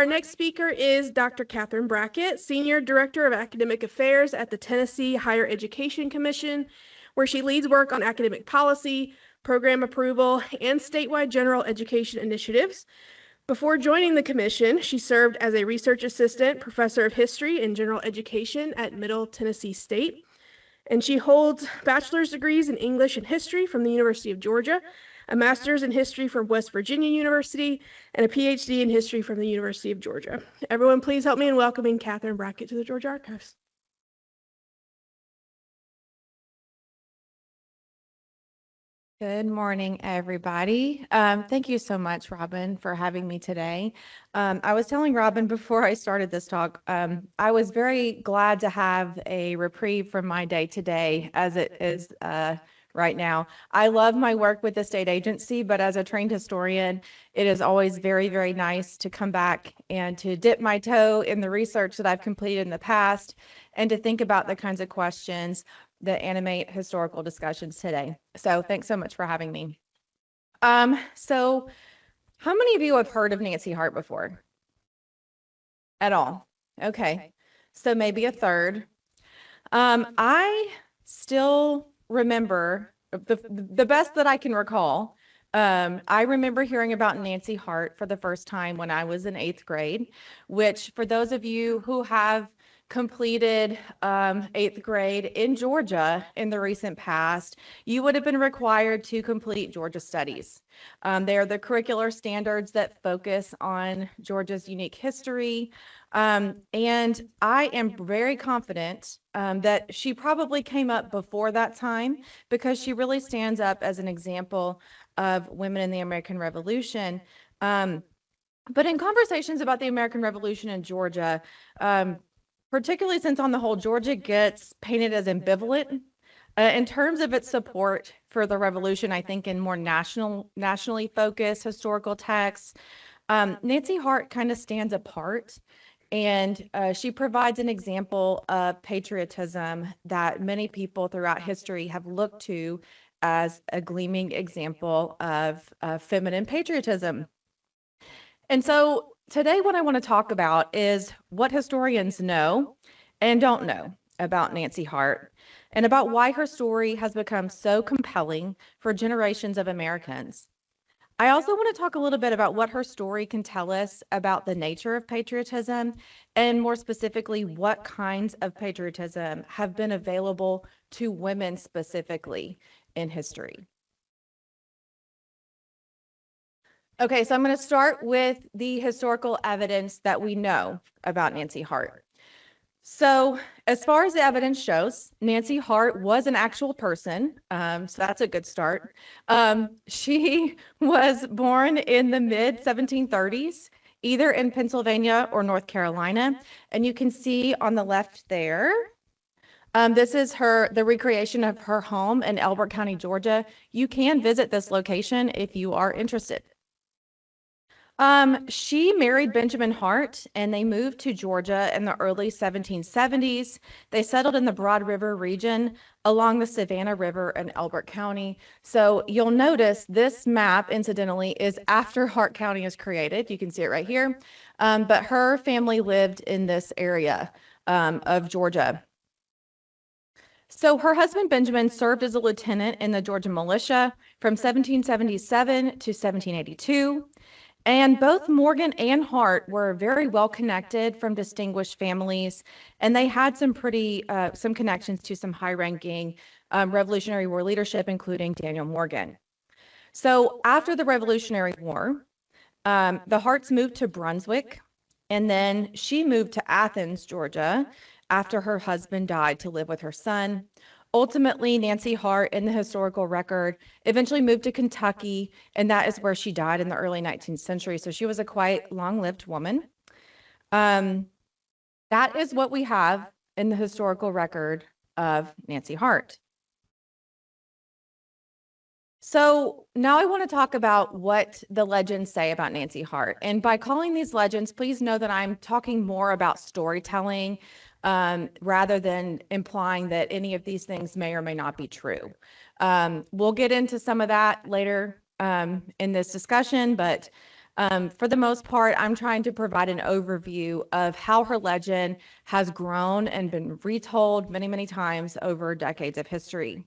Our next speaker is Dr. Katherine Brackett, Senior Director of Academic Affairs at the Tennessee Higher Education Commission, where she leads work on academic policy, program approval, and statewide general education initiatives. Before joining the commission, she served as a research assistant, professor of history and general education at Middle Tennessee State. And she holds bachelor's degrees in English and history from the University of Georgia, a master's in history from West Virginia University, and a PhD in history from the University of Georgia. Everyone, please help me in welcoming Katherine Brackett to the Georgia Archives. Good morning, everybody. Thank you so much, Robin, for having me today. I was telling Robin before I started this talk, I was very glad to have a reprieve from my day today as it is right now. I love my work with the state agency, but as a trained historian, it is always very, very nice to come back and to dip my toe in the research that I've completed in the past and to think about the kinds of questions that animate historical discussions today. So thanks so much for having me. So how many of you have heard of Nancy Hart before? At all? Okay, so maybe a third. I still remember the best that I can recall. I remember hearing about Nancy Hart for the first time when I was in 8th grade, which for those of you who have completed 8th grade in Georgia in the recent past, you would have been required to complete Georgia Studies. They are the curricular standards that focus on Georgia's unique history. And I am very confident that she probably came up before that time because she really stands up as an example of women in the American Revolution. But in conversations about the American Revolution in Georgia, particularly since on the whole, Georgia gets painted as ambivalent in terms of its support for the revolution, I think in more nationally focused historical texts, Nancy Hart kind of stands apart. And she provides an example of patriotism that many people throughout history have looked to as a gleaming example of feminine patriotism. And so today what I want to talk about is what historians know and don't know about Nancy Hart and about why her story has become so compelling for generations of Americans. I also want to talk a little bit about what her story can tell us about the nature of patriotism and more specifically, what kinds of patriotism have been available to women specifically in history. Okay, so I'm going to start with the historical evidence that we know about Nancy Hart. So as far as the evidence shows, Nancy Hart was an actual person, so that's a good start. She was born in the mid-1730s, either in Pennsylvania or North Carolina, and you can see on the left there, this is the recreation of her home in Elbert County, Georgia. You can visit this location if you are interested. She married Benjamin Hart and they moved to Georgia in the early 1770s. They settled in the Broad River region along the Savannah River in Elbert County. So you'll notice this map, incidentally, is after Hart County is created. You can see it right here. But her family lived in this area of Georgia. So her husband, Benjamin, served as a lieutenant in the Georgia militia from 1777 to 1782. And both Morgan and Hart were very well connected from distinguished families, and they had some connections to some high-ranking Revolutionary War leadership, including Daniel Morgan. So after the Revolutionary War, the Harts moved to Brunswick, and then she moved to Athens, Georgia, after her husband died to live with her son. Ultimately, Nancy Hart, in the historical record, eventually moved to Kentucky, and that is where she died in the early 19th century. So she was a quite long-lived woman. That is what we have in the historical record of Nancy Hart. So now I want to talk about what the legends say about Nancy Hart. And by calling these legends, please know that I'm talking more about storytelling rather than implying that any of these things may or may not be true. We'll get into some of that later in this discussion, but For the most part, I'm trying to provide an overview of how her legend has grown and been retold many, many times over decades of history.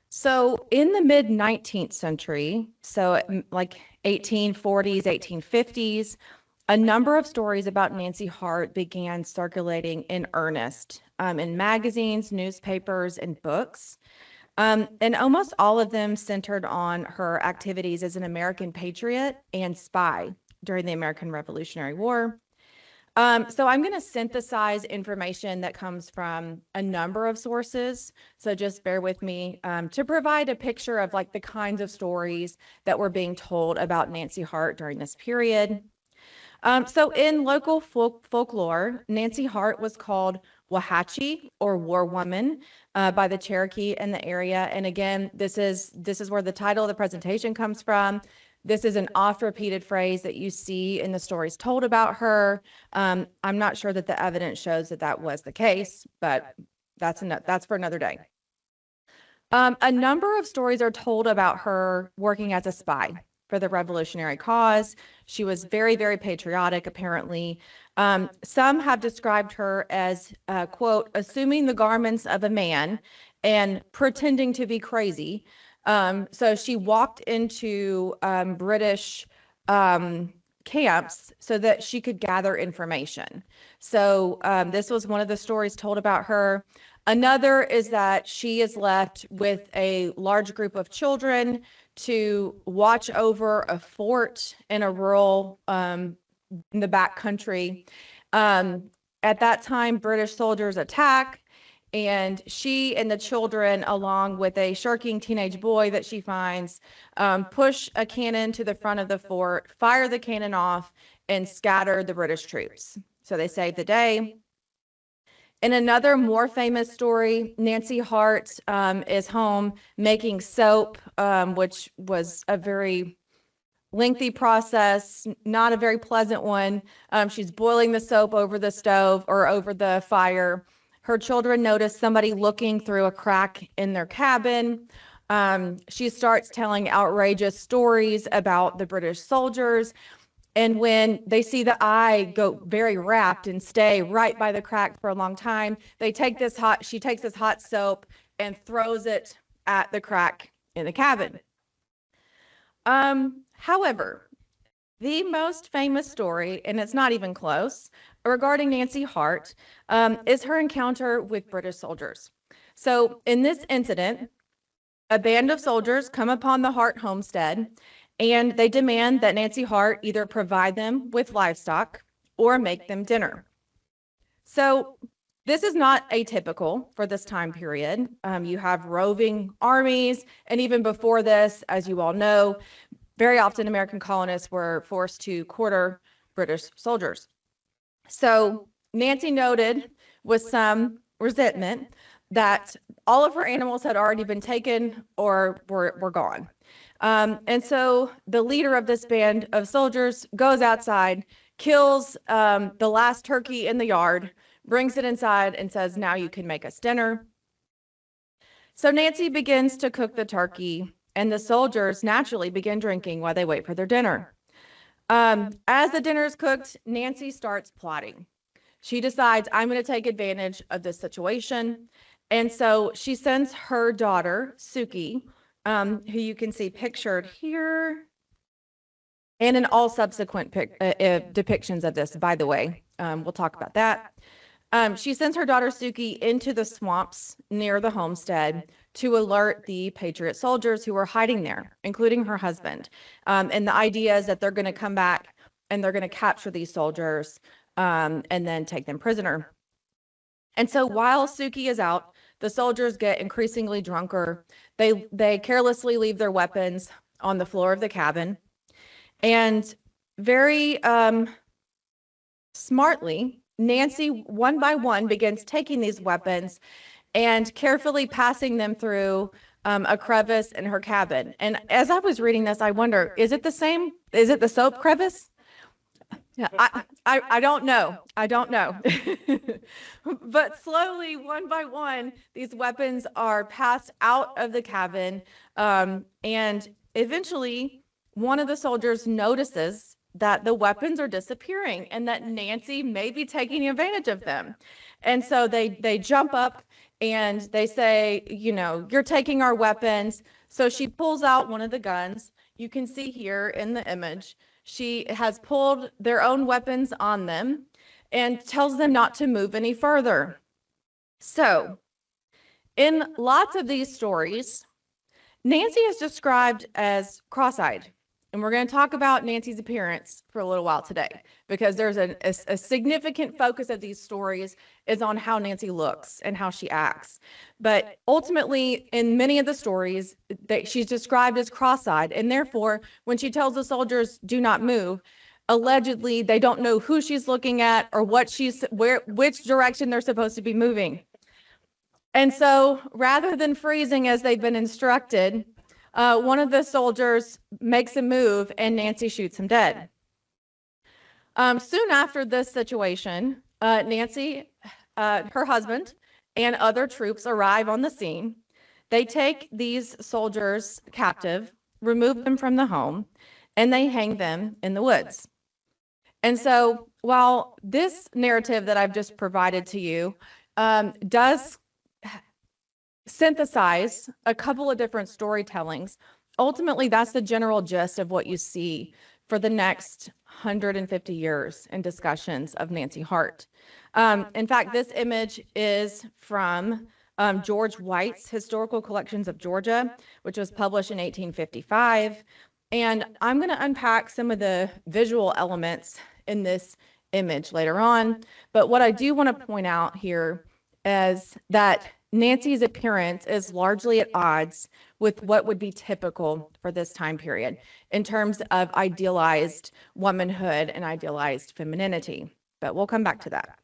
So in the mid 19th century, so like 1840s, 1850s, a number of stories about Nancy Hart began circulating in earnest in magazines, newspapers, and books. And almost all of them centered on her activities as an American patriot and spy during the American Revolutionary War. So I'm going to synthesize information that comes from a number of sources. So just bear with me to provide a picture of like the kinds of stories that were being told about Nancy Hart during this period. So in local folklore, Nancy Hart was called Wahatchee or War Woman by the Cherokee in the area. And again, this is where the title of the presentation comes from. This is an oft-repeated phrase that you see in the stories told about her. I'm not sure that the evidence shows that that was the case, but that's for another day. A number of stories are told about her working as a spy for the revolutionary cause. She was very, very patriotic, apparently. Some have described her as, quote, assuming the garments of a man and pretending to be crazy. So she walked into British camps so that she could gather information. So this was one of the stories told about her. Another is that she is left with a large group of children to watch over a fort in a rural, in the backcountry. At that time, British soldiers attack, and she and the children, along with a shirking teenage boy that she finds, push a cannon to the front of the fort, fire the cannon off, and scatter the British troops. So they save the day. In another more famous story, Nancy Hart is home making soap, which was a very lengthy process, not a very pleasant one. She's boiling the soap over the stove or over the fire. Her children notice somebody looking through a crack in their cabin. She starts telling outrageous stories about the British soldiers. And when they see the eye go very rapt and stay right by the crack for a long time, she takes this hot soap and throws it at the crack in the cabin. However, the most famous story, and it's not even close, regarding Nancy Hart, is her encounter with British soldiers. So in this incident, a band of soldiers come upon the Hart homestead, and they demand that Nancy Hart either provide them with livestock or make them dinner. So this is not atypical for this time period. You have roving armies, and even before this, as you all know, very often American colonists were forced to quarter British soldiers. So Nancy noted with some resentment that all of her animals had already been taken or were gone. And so the leader of this band of soldiers goes outside, kills the last turkey in the yard, brings it inside, and says, now you can make us dinner. So Nancy begins to cook the turkey, and the soldiers naturally begin drinking while they wait for their dinner. As the dinner is cooked, Nancy starts plotting. She decides, I'm going to take advantage of this situation. And so she sends her daughter, Suki, who you can see pictured here, and in all subsequent depictions of this, by the way. We'll talk about that. She sends her daughter Suki into the swamps near the homestead to alert the Patriot soldiers who are hiding there, including her husband. And the idea is that they're going to come back and they're going to capture these soldiers and then take them prisoner. And so while Suki is out, the soldiers get increasingly drunker. They carelessly leave their weapons on the floor of the cabin. And very smartly, Nancy, one by one, begins taking these weapons and carefully passing them through a crevice in her cabin. And as I was reading this, I wonder, is it the same? Is it the soap crevice? Yeah, I don't know. I don't know. But slowly, one by one, these weapons are passed out of the cabin. And eventually, one of the soldiers notices that the weapons are disappearing and that Nancy may be taking advantage of them. And so they jump up and they say, you know, you're taking our weapons. So she pulls out one of the guns. You can see here in the image, she has pulled their own weapons on them and tells them not to move any further. So in lots of these stories, Nancy is described as cross-eyed. And we're going to talk about Nancy's appearance for a little while today, because there's a significant focus of these stories is on how Nancy looks and how she acts. But ultimately, in many of the stories, she's described as cross-eyed. And therefore, when she tells the soldiers, do not move, allegedly, they don't know who she's looking at or which direction they're supposed to be moving. And so rather than freezing as they've been instructed, one of the soldiers makes a move and Nancy shoots him dead. Soon after this situation, Nancy, her husband, and other troops arrive on the scene. They take these soldiers captive, remove them from the home, and they hang them in the woods. And so while this narrative that I've just provided to you does synthesize a couple of different storytellings, ultimately that's the general gist of what you see for the next 150 years in discussions of Nancy Hart. In fact, this image is from George White's Historical Collections of Georgia, which was published in 1855. And I'm going to unpack some of the visual elements in this image later on. But what I do want to point out here is that Nancy's appearance is largely at odds with what would be typical for this time period in terms of idealized womanhood and idealized femininity. But we'll come back to that.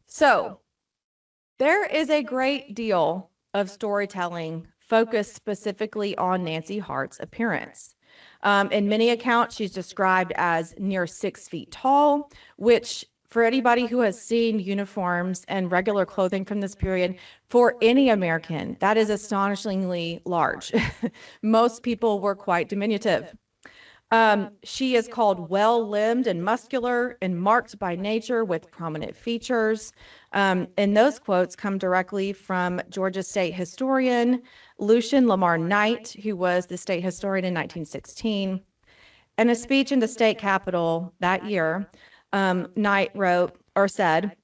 So there is a great deal of storytelling focused specifically on Nancy Hart's appearance. In many accounts, she's described as near 6 feet tall, which for anybody who has seen uniforms and regular clothing from this period, for any American, that is astonishingly large. Most people were quite diminutive. She is called well-limbed and muscular and marked by nature with prominent features. And those quotes come directly from Georgia state historian Lucian Lamar Knight, who was the state historian in 1916. In a speech in the state capitol that year, Knight wrote or said,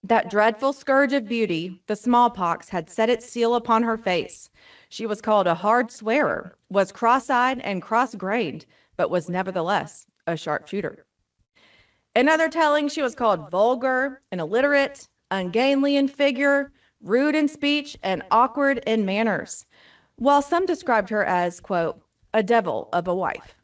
"That dreadful scourge of beauty, the smallpox, had set its seal upon her face. She was called a hard swearer, was cross-eyed and cross-grained, but was nevertheless a sharpshooter. In other tellings, she was called vulgar and illiterate, ungainly in figure, rude in speech, and awkward in manners, while some described her as, quote, a devil of a wife."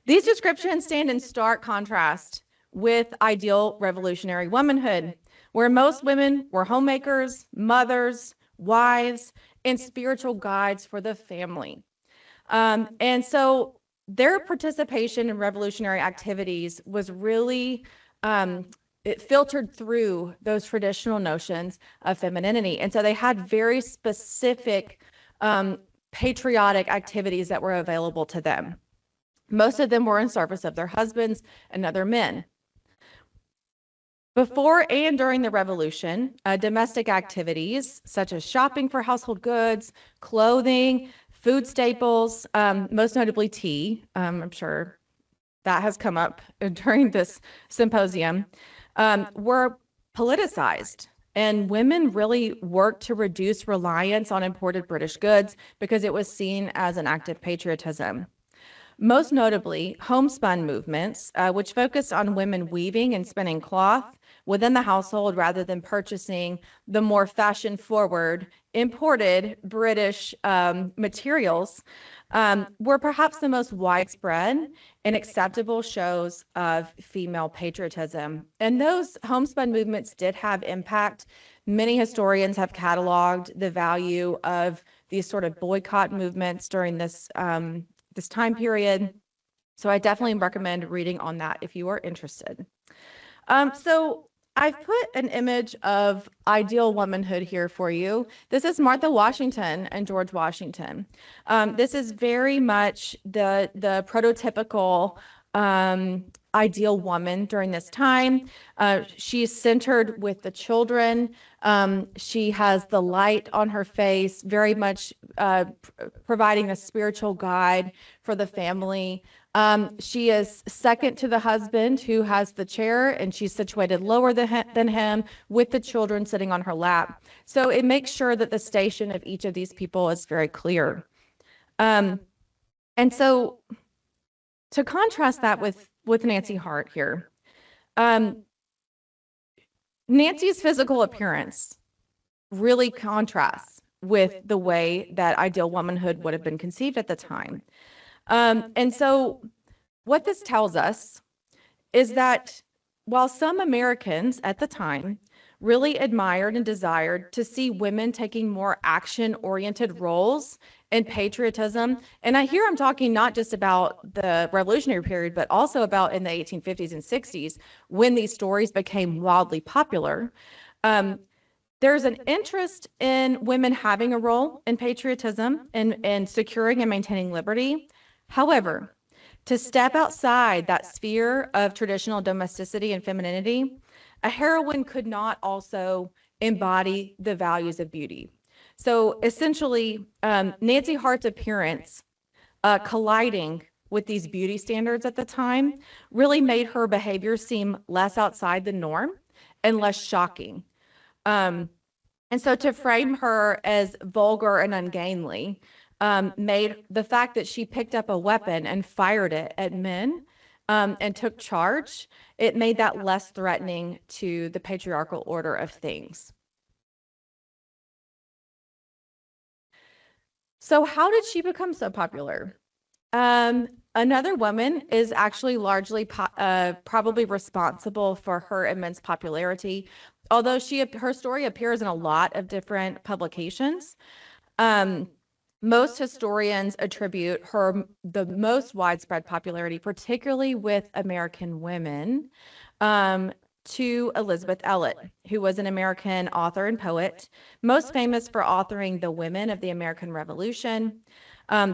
These descriptions stand in stark contrast with ideal revolutionary womanhood, where most women were homemakers, mothers, wives, and spiritual guides for the family. And so their participation in revolutionary activities was really, it filtered through those traditional notions of femininity. And so they had very specific patriotic activities that were available to them. Most of them were in service of their husbands and other men. Before and during the Revolution, domestic activities such as shopping for household goods, clothing, food staples, most notably tea, I'm sure that has come up during this symposium, were politicized. And women really worked to reduce reliance on imported British goods because it was seen as an act of patriotism. Most notably, homespun movements, which focused on women weaving and spinning cloth within the household rather than purchasing the more fashion-forward imported British materials, were perhaps the most widespread and acceptable shows of female patriotism. And those homespun movements did have impact. Many historians have cataloged the value of these sort of boycott movements during this time period. So I definitely recommend reading on that if you are interested. So I've put an image of ideal womanhood here for you. This is Martha Washington and George Washington. This is very much the prototypical ideal woman during this time. She's centered with the children. She has the light on her face, very much providing a spiritual guide for the family. She is second to the husband who has the chair, and she's situated lower than him with the children sitting on her lap. So it makes sure that the station of each of these people is very clear. And so to contrast that with Nancy Hart here, Nancy's physical appearance really contrasts with the way that ideal womanhood would have been conceived at the time. And so what this tells us is that while some Americans at the time really admired and desired to see women taking more action-oriented roles in patriotism, and I'm talking not just about the Revolutionary period, but also about in the 1850s and 60s, when these stories became wildly popular, there's an interest in women having a role in patriotism and securing and maintaining liberty. However, to step outside that sphere of traditional domesticity and femininity, a heroine could not also embody the values of beauty. So essentially, Nancy Hart's appearance colliding with these beauty standards at the time really made her behavior seem less outside the norm and less shocking. And so to frame her as vulgar and ungainly made the fact that she picked up a weapon and fired it at men and took charge, it made that less threatening to the patriarchal order of things. So how did she become so popular? Another woman is actually largely probably responsible for her immense popularity, although her story appears in a lot of different publications. Most historians attribute her the most widespread popularity, particularly with American women, to Elizabeth Elliot, who was an American author and poet, most famous for authoring The Women of the American Revolution.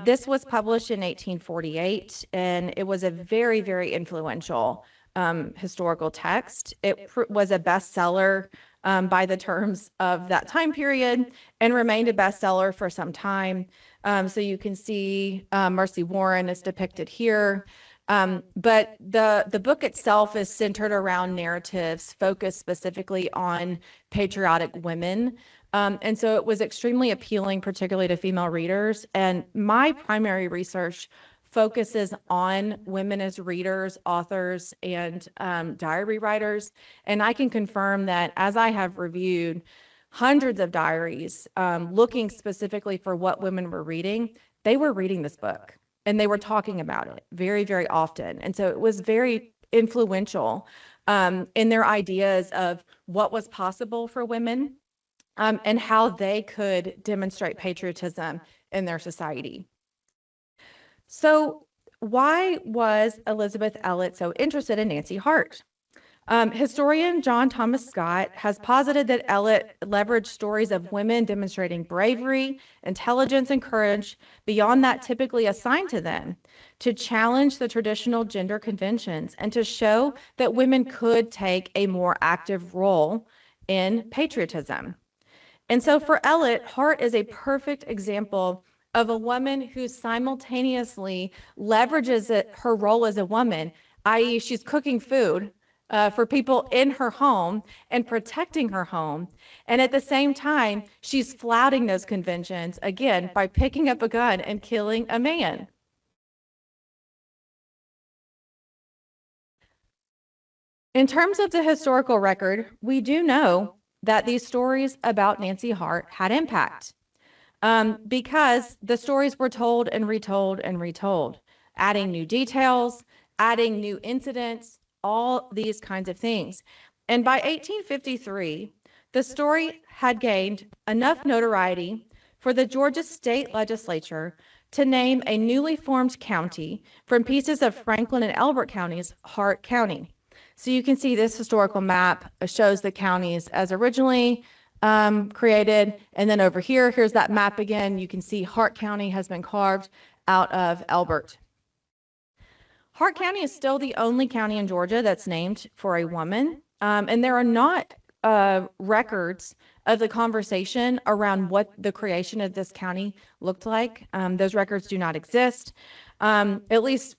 This was published in 1848, and it was a very, very influential historical text. It was a bestseller by the terms of that time period and remained a bestseller for some time. So you can see Mercy Warren is depicted here. But the book itself is centered around narratives focused specifically on patriotic women. And so it was extremely appealing, particularly to female readers. And my primary research focuses on women as readers, authors, and diary writers. And I can confirm that as I have reviewed hundreds of diaries looking specifically for what women were reading, they were reading this book and they were talking about it very, very often. And so it was very influential in their ideas of what was possible for women and how they could demonstrate patriotism in their society. So why was Elizabeth Elliot so interested in Nancy Hart? Historian John Thomas Scott has posited that Elliot leveraged stories of women demonstrating bravery, intelligence, and courage beyond that typically assigned to them to challenge the traditional gender conventions and to show that women could take a more active role in patriotism. And so for Elliot, Hart is a perfect example of a woman who simultaneously leverages her role as a woman, i.e. she's cooking food for people in her home and protecting her home. And at the same time, she's flouting those conventions, again, by picking up a gun and killing a man. In terms of the historical record, we do know that these stories about Nancy Hart had impact because the stories were told and retold and retold, adding new details, adding new incidents, all these kinds of things. And by 1853, the story had gained enough notoriety for the Georgia state legislature to name a newly formed county from pieces of Franklin and Elbert counties, Hart County. So you can see this historical map shows the counties as originally created. And then over here, here's that map again. You can see Hart County has been carved out of Elbert. Hart County is still the only county in Georgia that's named for a woman. And there are not records of the conversation around what the creation of this county looked like. Those records do not exist, at least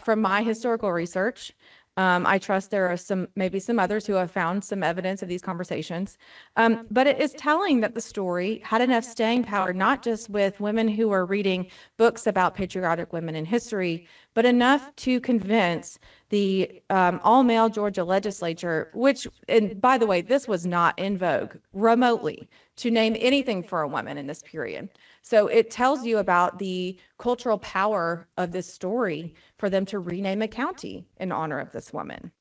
from my historical research. I trust there are maybe some others who have found some evidence of these conversations. But it is telling that the story had enough staying power, not just with women who were reading books about patriotic women in history, but enough to convince the all-male Georgia legislature, which, and by the way, this was not in vogue remotely to name anything for a woman in this period. So it tells you about the cultural power of this story for them to rename a county in honor of this woman.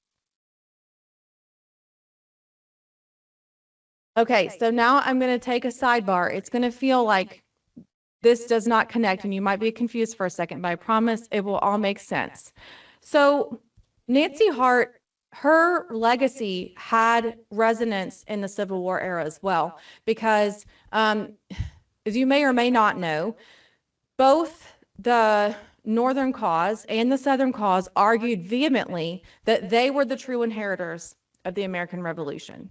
Okay, so now I'm going to take a sidebar. It's going to feel like this does not connect, and you might be confused for a second, but I promise it will all make sense. So Nancy Hart, her legacy had resonance in the Civil War era as well, because as you may or may not know, both the Northern cause and the Southern cause argued vehemently that they were the true inheritors of the American Revolution.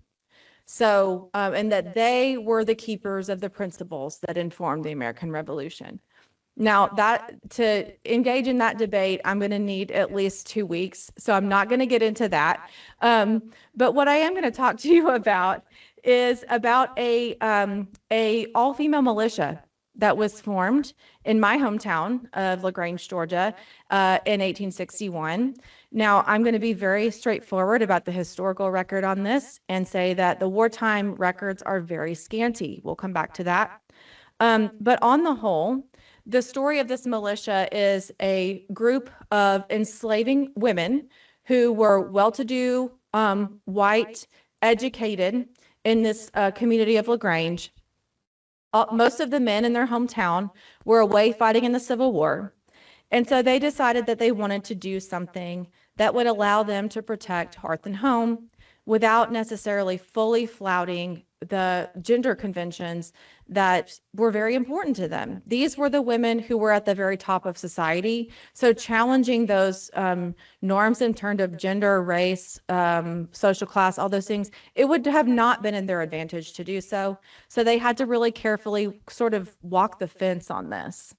So, and that they were the keepers of the principles that informed the American Revolution. Now, to engage in that debate, I'm going to need at least 2 weeks, so I'm not going to get into that. But what I am going to talk to you about is about a all-female militia that was formed in my hometown of LaGrange, Georgia, in 1861. Now, I'm going to be very straightforward about the historical record on this and say that the wartime records are very scanty. We'll come back to that. But on the whole, the story of this militia is a group of enslaving women who were well-to-do, white, educated in this community of LaGrange. Most of the men in their hometown were away fighting in the Civil War. And so they decided that they wanted to do something that would allow them to protect hearth and home without necessarily fully flouting the gender conventions that were very important to them. These were the women who were at the very top of society. So challenging those norms in terms of gender, race, social class, all those things, it would have not been in their advantage to do so. So they had to really carefully sort of walk the fence on this.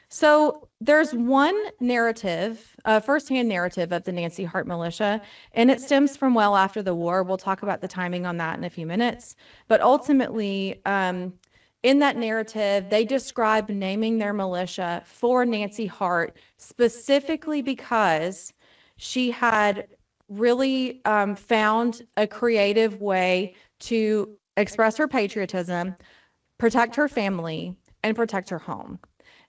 So there's one narrative, firsthand narrative of the Nancy Hart militia, and it stems from well after the war. We'll talk about the timing on that in a few minutes. But ultimately, in that narrative, they describe naming their militia for Nancy Hart specifically because she had really found a creative way to express her patriotism, protect her family, and protect her home.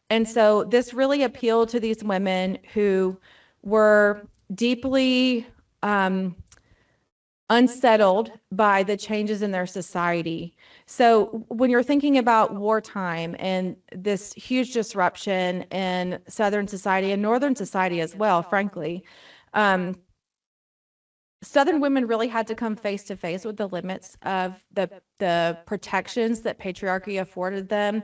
And so this really appealed to these women who were deeply unsettled by the changes in their society. So when you're thinking about wartime and this huge disruption in Southern society and Northern society as well, frankly, Southern women really had to come face to face with the limits of the protections that patriarchy afforded them.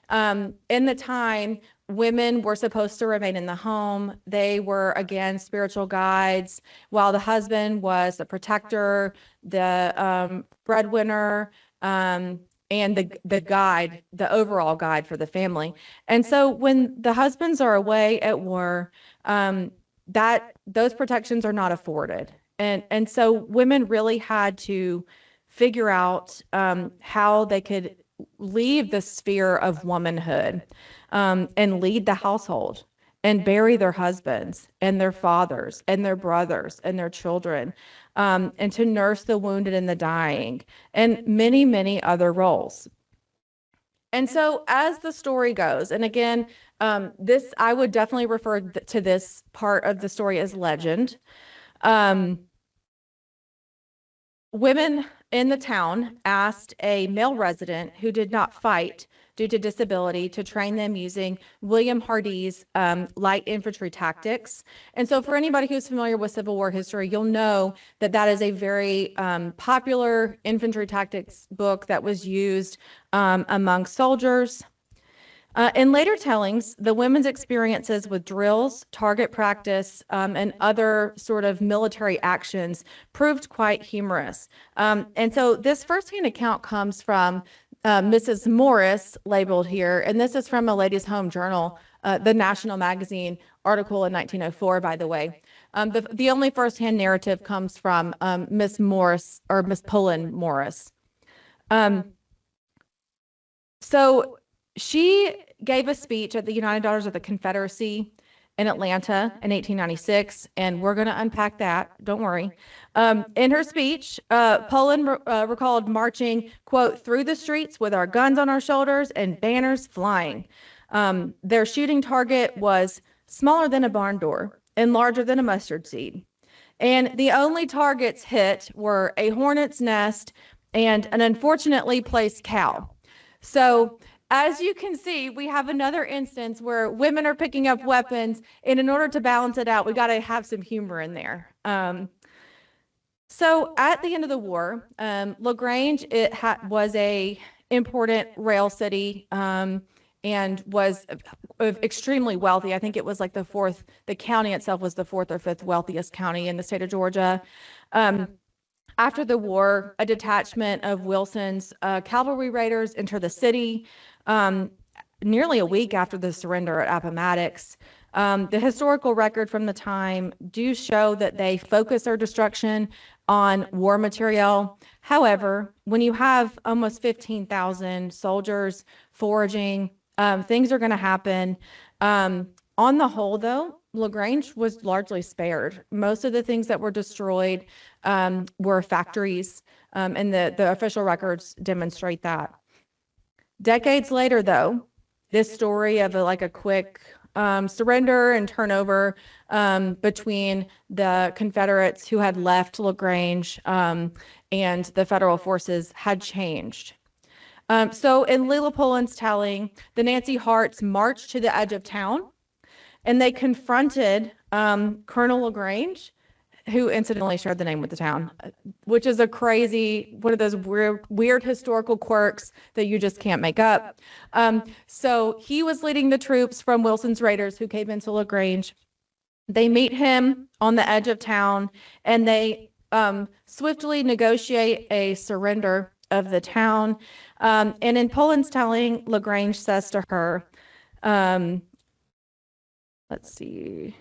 In the time, women were supposed to remain in the home. They were, again, spiritual guides, while the husband was the protector, the breadwinner, and the guide, the overall guide for the family. And so when the husbands are away at war, those protections are not afforded. And so women really had to figure out how they could leave the sphere of womanhood and lead the household and bury their husbands and their fathers and their brothers and their children, and to nurse the wounded and the dying, and many, many other roles. And so as the story goes, and again, I would definitely refer to this part of the story as legend. Women in the town asked a male resident who did not fight due to disability to train them using William Hardee's light infantry tactics. And so for anybody who's familiar with Civil War history, you'll know that that is a very popular infantry tactics book that was used among soldiers. In later tellings, the women's experiences with drills, target practice, and other sort of military actions proved quite humorous. And so this firsthand account comes from Mrs. Morris, labeled here, and this is from a Ladies' Home Journal, the National Magazine article in 1904, by the way. The only firsthand narrative comes from Miss Morris, or Miss Pullen Morris. So she gave a speech at the United Daughters of the Confederacy in Atlanta in 1896, and we're going to unpack that. Don't worry. In her speech, Pullen recalled marching, quote, through the streets with our guns on our shoulders and banners flying. Their shooting target was smaller than a barn door and larger than a mustard seed. And the only targets hit were a hornet's nest and an unfortunately placed cow. So as you can see, we have another instance where women are picking up weapons, and in order to balance it out, we got to have some humor in there. So at the end of the war, LaGrange was a important rail city and was extremely wealthy. I think it was like the county itself was the fourth or fifth wealthiest county in the state of Georgia. After the war, a detachment of Wilson's cavalry raiders entered the city nearly a week after the surrender at Appomattox. The historical record from the time do show that they focus their destruction on war material. However, when you have almost 15,000 soldiers foraging, things are going to happen. On the whole, though, LaGrange was largely spared. Most of the things that were destroyed were factories, and the official records demonstrate that. Decades later, though, this story of a quick surrender and turnover between the Confederates who had left LaGrange and the federal forces had changed. So in Lila Pullen's telling, the Nancy Harts marched to the edge of town, and they confronted Colonel LaGrange, who incidentally shared the name with the town, which is one of those weird historical quirks that you just can't make up. So he was leading the troops from Wilson's raiders who came into LaGrange. They meet him on the edge of town, and they swiftly negotiate a surrender of the town. And in Pullen's telling, LaGrange says to her, let's see,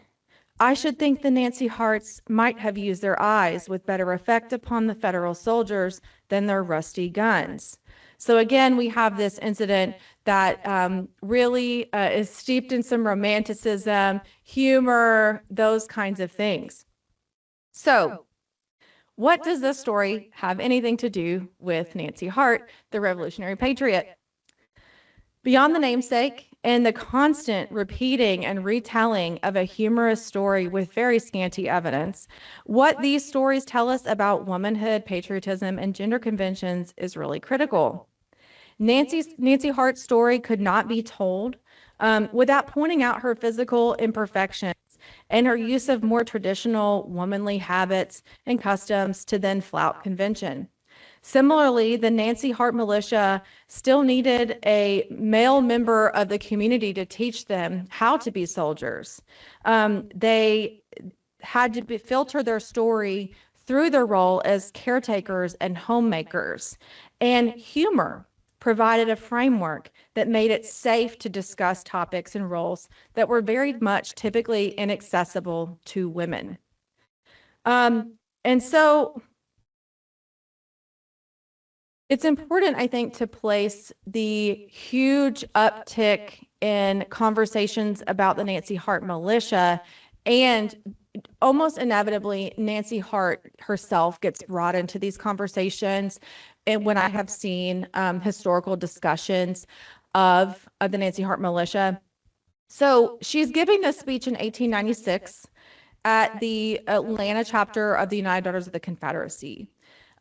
I should think the Nancy Harts might have used their eyes with better effect upon the Federal soldiers than their rusty guns. So again, we have this incident that really is steeped in some romanticism, humor, those kinds of things. So what does this story have anything to do with Nancy Hart, the Revolutionary Patriot? Beyond the namesake and the constant repeating and retelling of a humorous story with very scanty evidence, what these stories tell us about womanhood, patriotism, and gender conventions is really critical. Nancy Hart's story could not be told without pointing out her physical imperfections and her use of more traditional womanly habits and customs to then flout convention. Similarly, the Nancy Hart militia still needed a male member of the community to teach them how to be soldiers. They had to filter their story through their role as caretakers and homemakers. And humor provided a framework that made it safe to discuss topics and roles that were very much typically inaccessible to women. And so it's important, I think, to place the huge uptick in conversations about the Nancy Hart militia, and almost inevitably, Nancy Hart herself gets brought into these conversations. And when I have seen historical discussions of the Nancy Hart militia. So she's giving this speech in 1896 at the Atlanta chapter of the United Daughters of the Confederacy.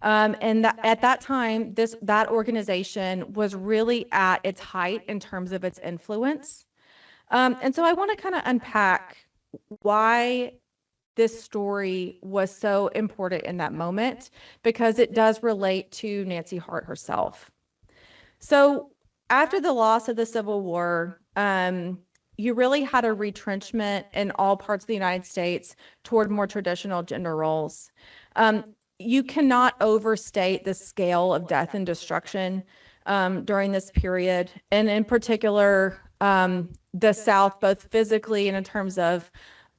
And at that time, that organization was really at its height in terms of its influence. And so I want to kind of unpack why this story was so important in that moment, because it does relate to Nancy Hart herself. So after the loss of the Civil War, you really had a retrenchment in all parts of the United States toward more traditional gender roles. You cannot overstate the scale of death and destruction during this period, and in particular, the South, both physically and in terms of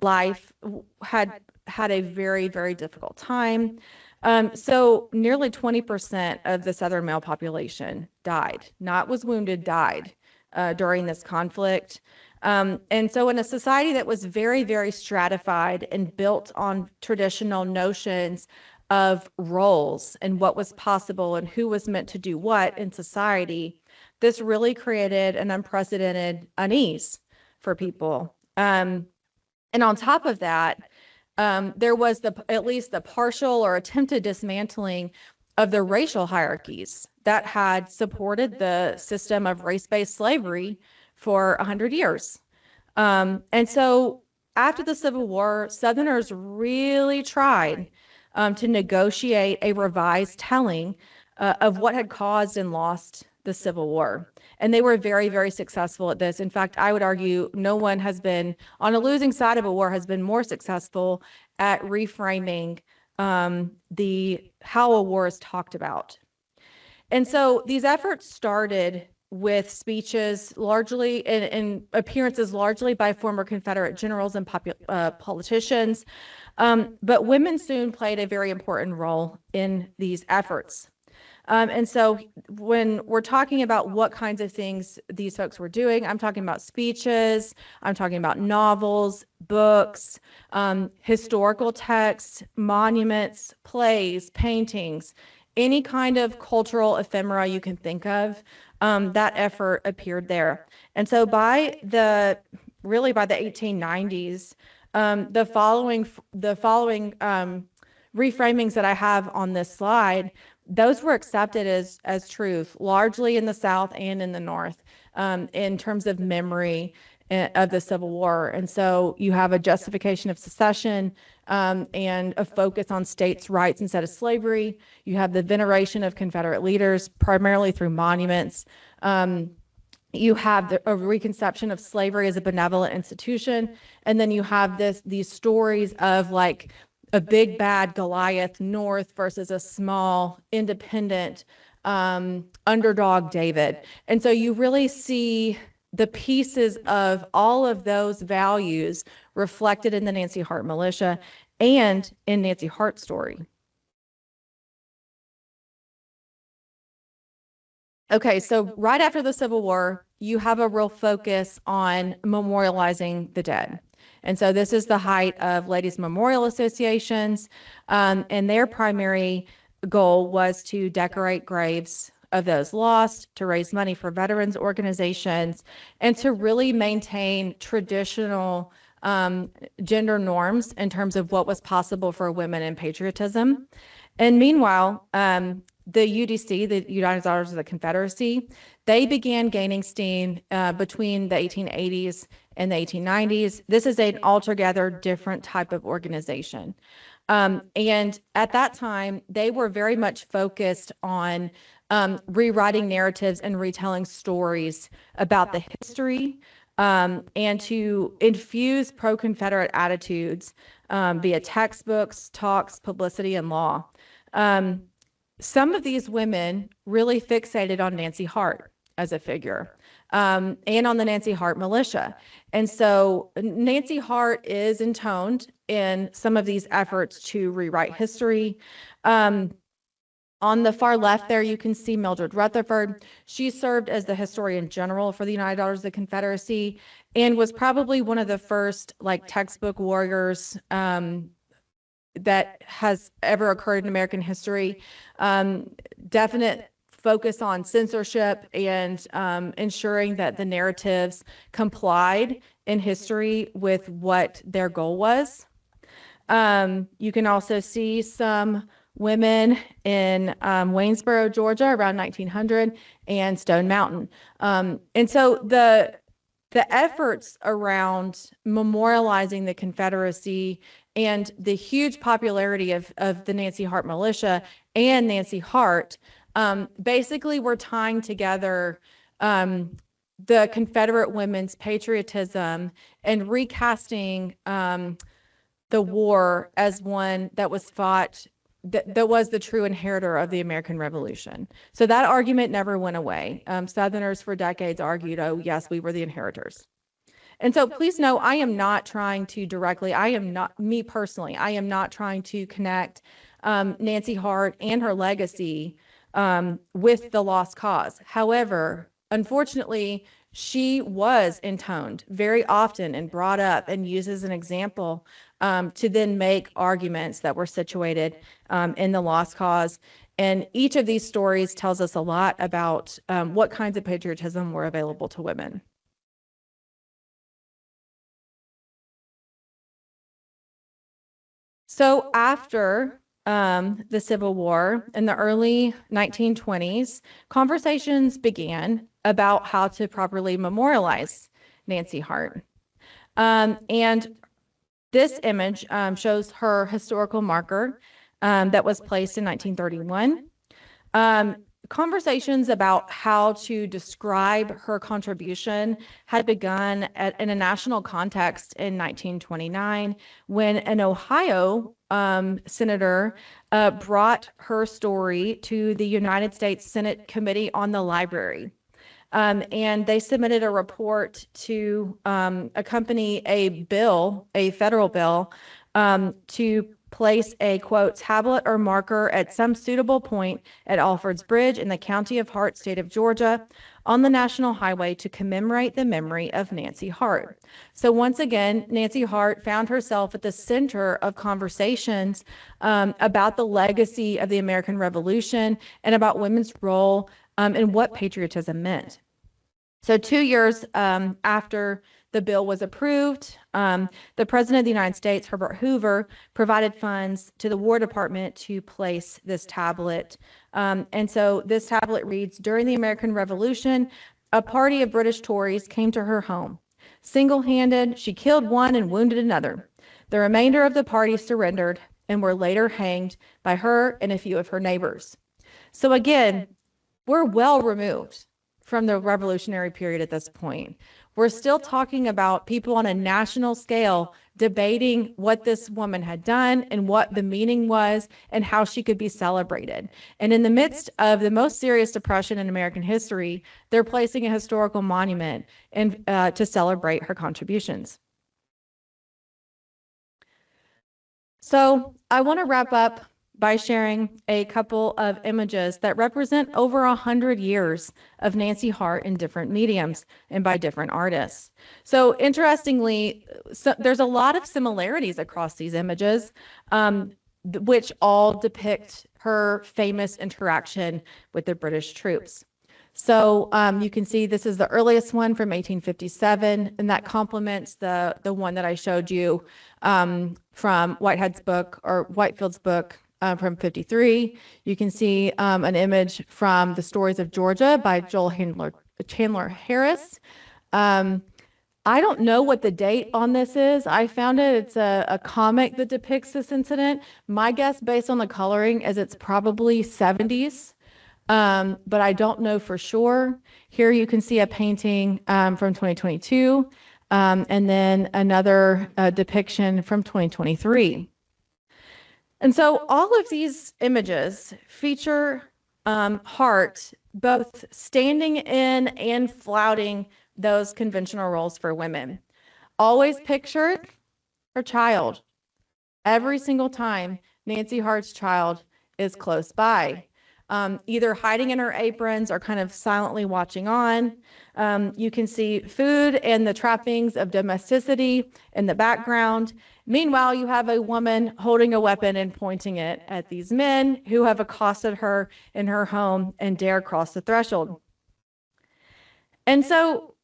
life, had a very, very difficult time. So nearly 20% of the Southern male population died, not was wounded, died during this conflict. And so in a society that was very, very stratified and built on traditional notions of roles and what was possible and who was meant to do what in society, this really created an unprecedented unease for people. And on top of that, there was at least the partial or attempted dismantling of the racial hierarchies that had supported the system of race-based slavery for 100 years. And so after the Civil War, Southerners really tried to negotiate a revised telling of what had caused and lost the Civil War. And they were very, very successful at this. In fact, I would argue no one has been on a losing side of a war has been more successful at reframing how a war is talked about. And so these efforts started with speeches largely and appearances largely by former Confederate generals and politicians. But women soon played a very important role in these efforts. And so when we're talking about what kinds of things these folks were doing, I'm talking about speeches, I'm talking about novels, books, historical texts, monuments, plays, paintings, any kind of cultural ephemera you can think of, that effort appeared there. And so by the 1890s, the following reframings that I have on this slide, those were accepted as truth, largely in the South and in the North, in terms of memory of the Civil War. And so you have a justification of secession and a focus on states' rights instead of slavery. You have the veneration of Confederate leaders, primarily through monuments. You have a reconception of slavery as a benevolent institution. And then you have these stories of like a big bad Goliath North versus a small independent underdog David. And so you really see the pieces of all of those values reflected in the Nancy Hart militia and in Nancy Hart's story. Okay, so right after the Civil War, you have a real focus on memorializing the dead. And so this is the height of ladies' memorial associations, and their primary goal was to decorate graves of those lost, to raise money for veterans organizations, and to really maintain traditional gender norms in terms of what was possible for women in patriotism. And meanwhile, the UDC, the United Daughters of the Confederacy, they began gaining steam between the 1880s and the 1890s. This is an altogether different type of organization. And at that time, they were very much focused on rewriting narratives and retelling stories about the history and to infuse pro-Confederate attitudes via textbooks, talks, publicity, and law. Some of these women really fixated on Nancy Hart as a figure and on the Nancy Hart militia. And so Nancy Hart is intoned in some of these efforts to rewrite history. On the far left there, you can see Mildred Rutherford. She served as the historian general for the United Daughters of the Confederacy and was probably one of the first like textbook warriors that has ever occurred in American history. Definite focus on censorship and ensuring that the narratives complied in history with what their goal was. You can also see some women in Waynesboro, Georgia, around 1900, and Stone Mountain. And so the efforts around memorializing the Confederacy and the huge popularity of the Nancy Hart militia and Nancy Hart basically were tying together the Confederate women's patriotism and recasting the war as one that was fought, that was the true inheritor of the American Revolution. So that argument never went away. Southerners for decades argued, oh, yes, we were the inheritors. And so please know, I am not trying to directly, I am not, me personally, I am not trying to connect Nancy Hart and her legacy with the lost cause. However, unfortunately, she was intoned very often and brought up and used as an example to then make arguments that were situated in the lost cause. And each of these stories tells us a lot about what kinds of patriotism were available to women. So after the Civil War in the early 1920s, conversations began about how to properly memorialize Nancy Hart. And this image shows her historical marker that was placed in 1931. Conversations about how to describe her contribution had begun in a national context in 1929 when an Ohio senator brought her story to the United States Senate Committee on the Library. And they submitted a report to accompany a bill, a federal bill, to place a, quote, tablet or marker at some suitable point at Alford's Bridge in the county of Hart, state of Georgia, on the national highway to commemorate the memory of Nancy Hart. So once again, Nancy Hart found herself at the center of conversations about the legacy of the American Revolution and about women's role and what patriotism meant. So 2 years after the bill was approved, the President of the United States, Herbert Hoover, provided funds to the War Department to place this tablet. And so this tablet reads, during the American Revolution, a party of British Tories came to her home. Single-handed, she killed one and wounded another. The remainder of the party surrendered and were later hanged by her and a few of her neighbors. So again, we're well removed from the Revolutionary period at this point. We're still talking about people on a national scale debating what this woman had done and what the meaning was and how she could be celebrated. And in the midst of the most serious depression in American history, they're placing a historical monument to celebrate her contributions. So I want to wrap up by sharing a couple of images that represent over 100 years of Nancy Hart in different mediums and by different artists. So interestingly, there's a lot of similarities across these images, which all depict her famous interaction with the British troops. So you can see this is the earliest one from 1857, and that complements the one that I showed you from Whitefield's book from 53. You can see an image from The Stories of Georgia by Joel Chandler Harris. I don't know what the date on this is. I found it's a comic that depicts this incident. My guess, based on the coloring, is it's probably 70s, but I don't know for sure. Here you can see a painting from 2022, and then another depiction from 2023. And so all of these images feature Hart both standing in and flouting those conventional roles for women. Always pictured her child. Every single time Nancy Hart's child is close by, either hiding in her aprons or kind of silently watching on. You can see food and the trappings of domesticity in the background. Meanwhile, you have a woman holding a weapon and pointing it at these men who have accosted her in her home and dare cross the threshold. And so,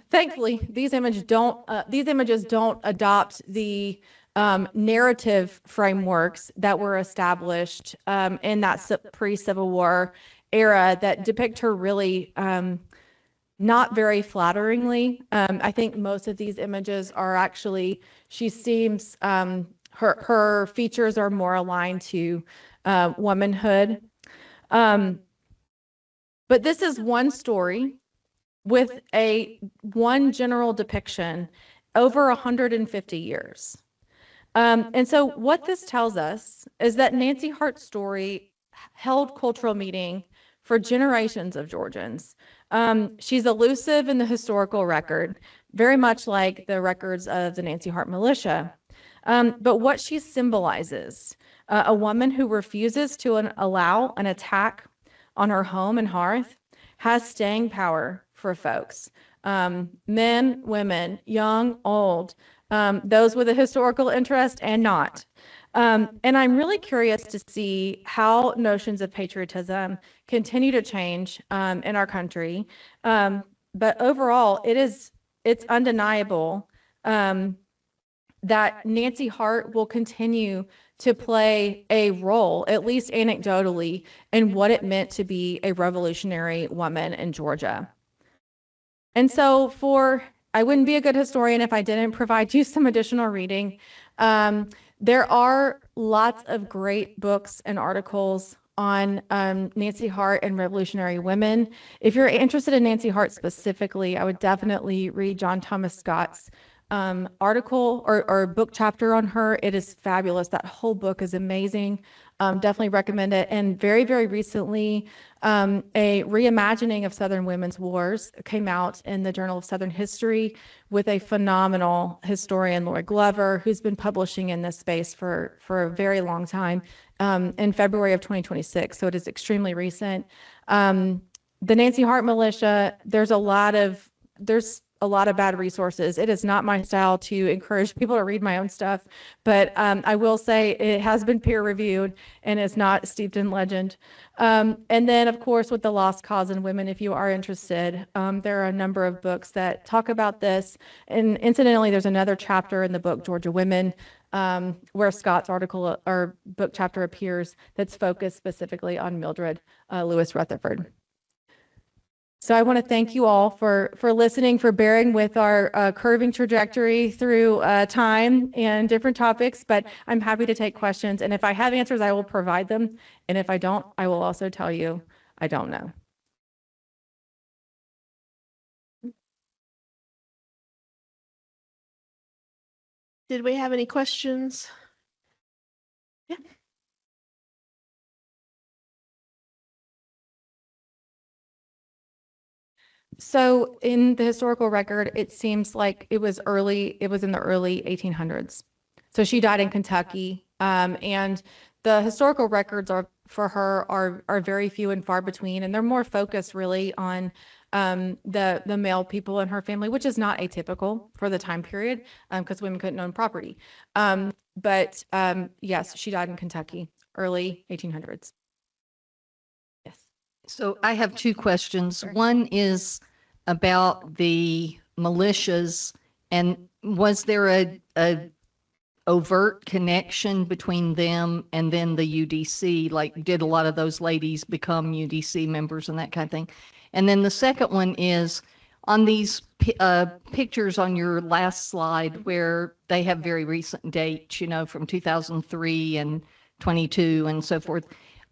thankfully, these images don't adopt the narrative frameworks that were established in that pre-Civil War era that depict her really not very flatteringly. I think most of these images are actually, she seems, her features are more aligned to womanhood. But this is one story with one general depiction over 150 years. And so what this tells us is that Nancy Hart's story held cultural meaning for generations of Georgians. She's elusive in the historical record, very much like the records of the Nancy Hart militia. But what she symbolizes, a woman who refuses to allow an attack on her home and hearth, has staying power for folks. Men, women, young, old, those with a historical interest and not. And I'm really curious to see how notions of patriotism continue to change in our country. But overall, it's undeniable that Nancy Hart will continue to play a role, at least anecdotally, in what it meant to be a revolutionary woman in Georgia. And so I wouldn't be a good historian if I didn't provide you some additional reading. There are lots of great books and articles on Nancy Hart and revolutionary women. If you're interested in Nancy Hart specifically, I would definitely read John Thomas Scott's article or book chapter on her. It is fabulous. That whole book is amazing. Definitely recommend it. And very, very recently, a reimagining of Southern women's wars came out in the Journal of Southern History with a phenomenal historian, Lori Glover, who's been publishing in this space for a very long time, in February of 2026. So it is extremely recent. The Nancy Hart militia, there's a lot of bad resources. It is not my style to encourage people to read my own stuff, but I will say it has been peer reviewed and it's not steeped in legend. And then, of course, with the Lost Cause in Women, if you are interested, there are a number of books that talk about this. And incidentally, there's another chapter in the book, Georgia Women, where Scott's article or book chapter appears that's focused specifically on Mildred Lewis Rutherford. So I want to thank you all for listening, for bearing with our curving trajectory through time and different topics, but I'm happy to take questions. And if I have answers, I will provide them. And if I don't, I will also tell you I don't know. Did we have any questions? Yeah. So in the historical record, it seems like it was in the early 1800s. So she died in Kentucky, and the historical records for her are very few and far between, and they're more focused really on the male people in her family, which is not atypical for the time period, because women couldn't own property. But yes, she died in Kentucky, early 1800s. Yes. So I have two questions. One is about the militias, and was there a overt connection between them and then the UDC? Like, did a lot of those ladies become UDC members and that kind of thing? And then the second one is on these pictures on your last slide where they have very recent dates, from 2003 and 22 and so forth.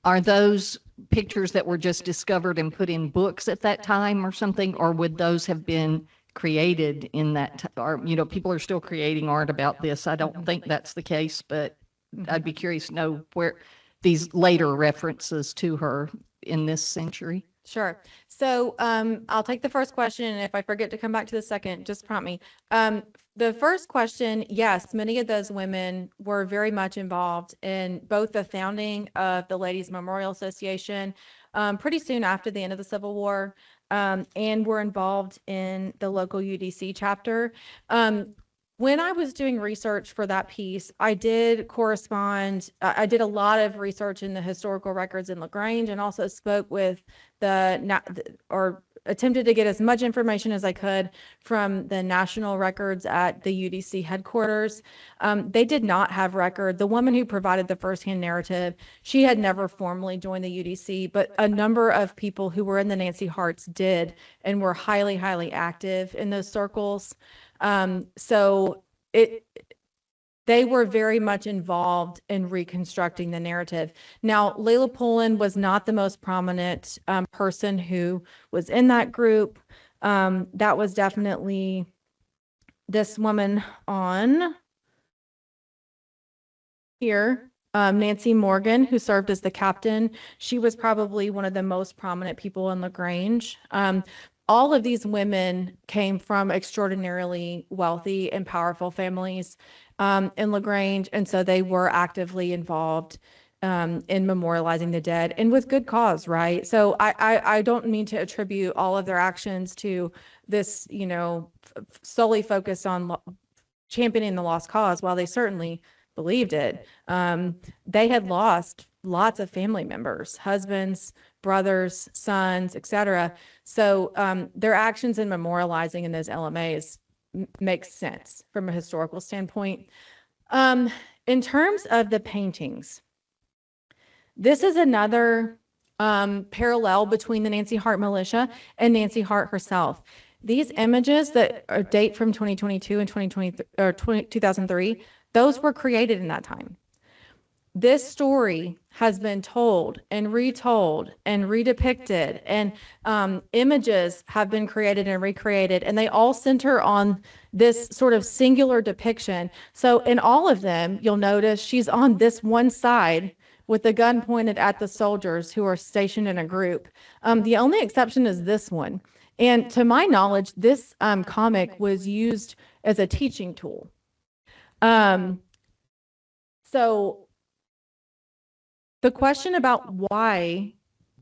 Are those pictures that were just discovered and put in books at that time or something, or would those have been created in that, or, people are still creating art about this. I don't think that's the case, but I'd be curious to know where these later references to her in this century. Sure. So I'll take the first question, and if I forget to come back to the second, just prompt me. The first question, yes, many of those women were very much involved in both the founding of the Ladies Memorial Association pretty soon after the end of the Civil War, and were involved in the local UDC chapter. When I was doing research for that piece, I did a lot of research in the historical records in LaGrange, and also spoke with attempted to get as much information as I could from the national records at the UDC headquarters. They did not have record. The woman who provided the firsthand narrative, she had never formally joined the UDC, but a number of people who were in the Nancy Harts did and were highly, highly active in those circles. So they were very much involved in reconstructing the narrative. Now, Layla Pullen was not the most prominent person who was in that group. That was definitely this woman on here, Nancy Morgan, who served as the captain. She was probably one of the most prominent people in LaGrange. All of these women came from extraordinarily wealthy and powerful families in LaGrange, and so they were actively involved in memorializing the dead, and with good cause, right? So I don't mean to attribute all of their actions to this, solely focus on championing the lost cause. While they certainly believed it, they had lost lots of family members, husbands, brothers, sons, etc. So their actions in memorializing in those LMAs makes sense from a historical standpoint. In terms of the paintings, this is another parallel between the Nancy Hart militia and Nancy Hart herself. These images that date from 2022 and 2003, those were created in that time. This story has been told and retold and redepicted, and images have been created and recreated, and they all center on this sort of singular depiction. So in all of them, you'll notice she's on this one side with the gun pointed at the soldiers who are stationed in a group. The only exception is this one. And to my knowledge, this comic was used as a teaching tool. So the question about why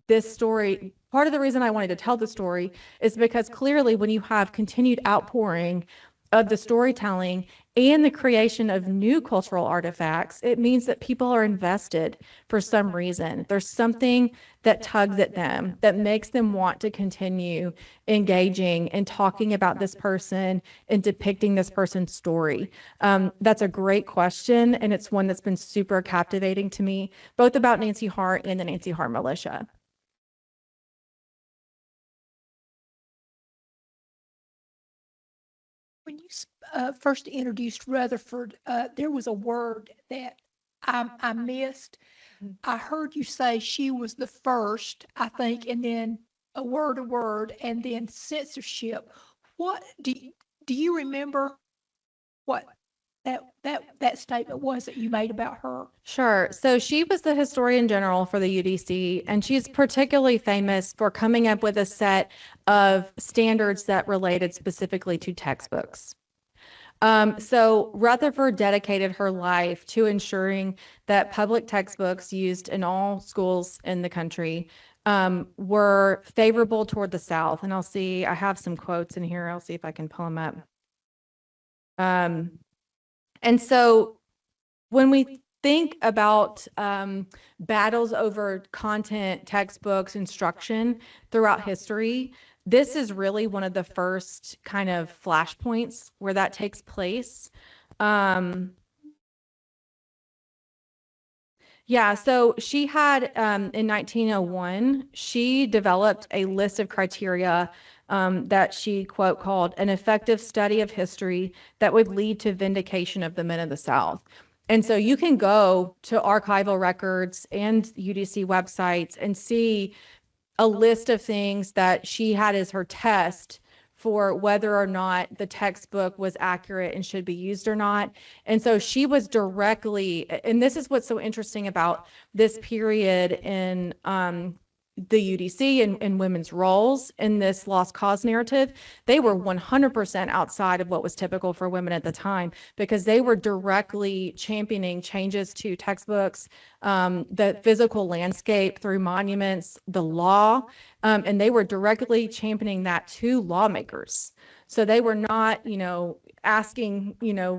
this story, part of the reason I wanted to tell the story is because clearly when you have continued outpouring of the storytelling and the creation of new cultural artifacts, it means that people are invested for some reason. There's something that tugs at them, that makes them want to continue engaging and talking about this person and depicting this person's story. That's a great question, and it's one that's been super captivating to me, both about Nancy Hart and the Nancy Hart militia. When you first introduced Rutherford, there was a word that I missed. I heard you say she was the first, I think, and then a word, and then censorship. What do you remember what that statement was that you made about her? Sure. So she was the historian general for the UDC, and she's particularly famous for coming up with a set of standards that related specifically to textbooks. So Rutherford dedicated her life to ensuring that public textbooks used in all schools in the country were favorable toward the South. And I have some quotes in here. I'll see if I can pull them up. And so when we think about battles over content, textbooks, instruction throughout history, this is really one of the first kind of flashpoints where that takes place. Yeah, so she had, in 1901, she developed a list of criteria that she, quote, called an effective study of history that would lead to vindication of the men of the South. And so you can go to archival records and UDC websites and see a list of things that she had as her test for whether or not the textbook was accurate and should be used or not. And so she was directly, and this is what's so interesting about this period in the UDC and women's roles in this lost cause narrative. They were 100% outside of what was typical for women at the time, because they were directly championing changes to textbooks, the physical landscape through monuments, the law, and they were directly championing that to lawmakers. So they were not, asking,